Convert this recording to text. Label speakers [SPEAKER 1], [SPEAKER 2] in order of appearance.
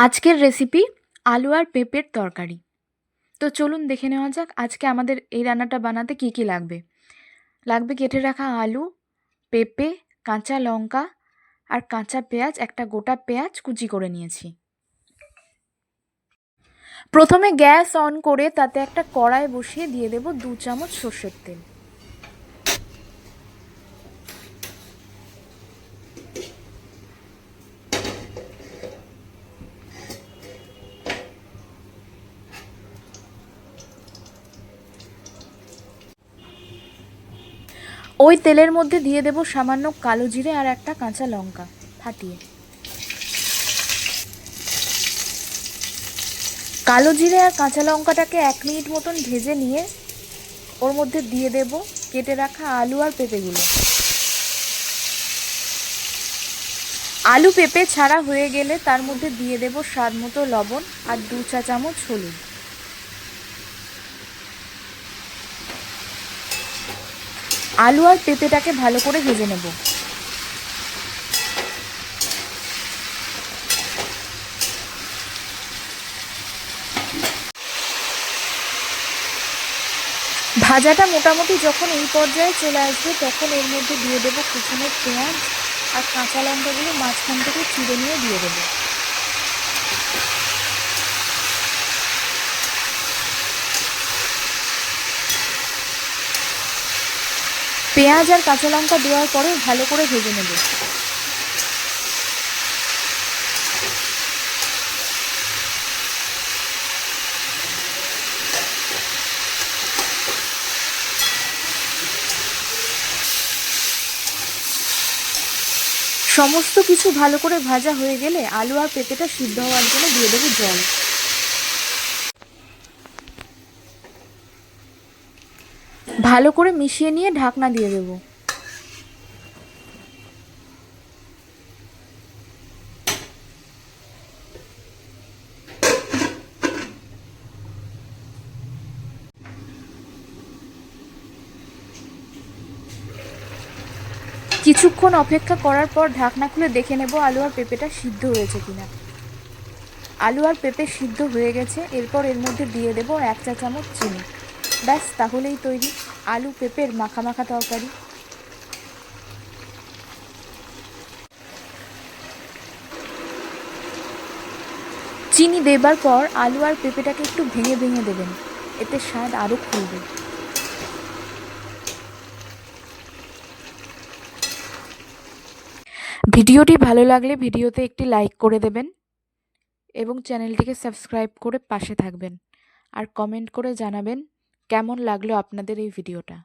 [SPEAKER 1] আজকের রেসিপি আলু আর পেঁপের তরকারি। তো চলুন দেখে নেওয়া যাক আজকে আমাদের এই রান্নাটা বানাতে কী কী লাগবে। লাগবে কেটে রাখা আলু, পেঁপে, কাঁচা লঙ্কা আর কাঁচা পেঁয়াজ, একটা গোটা পেঁয়াজ কুচি করে নিয়েছি। প্রথমে গ্যাস অন করে তাতে একটা কড়াই বসিয়ে দিয়ে দেব 2 চামচ সর্ষের তেল। ওই তেলের মধ্যে দিয়ে দেব সামান্য কালো জিরে আর একটা কাঁচা লঙ্কা ফাটিয়ে। কালো জিরে আর কাঁচা লঙ্কাটাকে 1 মিনিট মতন ভেজে নিয়ে ওর মধ্যে দিয়ে দেব কেটে রাখা আলু আর পেঁপেগুলো। আলু পেঁপে ছাড়া হয়ে গেলে তার মধ্যে দিয়ে দেব স্বাদ মতো লবণ আর 2 চা চামচ হলুদ। আলু আর পেঁপেটাকে ভালো করে ভেজে নেব। ভাজাটা মোটামুটি যখন এই পর্যায়ে চলে আসবে তখন এর মধ্যে দিয়ে দেব কুচনো পেঁয়াজ আর কাঁচা লঙ্কাগুলো মাঝখান থেকে চিড়ে নিয়ে দিয়ে দেবো। পেঁয়াজ আর কাঁচা লঙ্কা দেওয়ার পরে ভালো করে ভেজে নেব। সমস্ত কিছু ভালো করে ভাজা হয়ে গেলে আলু আর পেঁপেটা সিদ্ধ হওয়ার জন্য দিয়ে দেবো জল। ভালো করে মিশিয়ে নিয়ে ঢাকনা দিয়ে দেবো। কিছুক্ষণ অপেক্ষা করার পর ঢাকনা খুলে দেখে নেব আলু আর পেঁপেটা সিদ্ধ হয়েছে কিনা। আলু আর পেঁপে সিদ্ধ হয়ে গেছে। এরপর এর মধ্যে দিয়ে দেব 1 চা চামচ চিনি। ব্যাস তাহলেই তৈরি আলু পেঁপের মাখা মাখা তরকারি। চিনি দেবার পর আলু আর পেঁপেটাকে একটু ভেঙে ভেঙে দেবেন, এতে স্বাদ আরও খুলবে। ভিডিওটি ভালো লাগলে ভিডিওতে একটি লাইক করে দেবেন এবং চ্যানেলটিকে সাবস্ক্রাইব করে পাশে থাকবেন আর কমেন্ট করে জানাবেন কেমন লাগলো আপনাদের এই ভিডিওটা।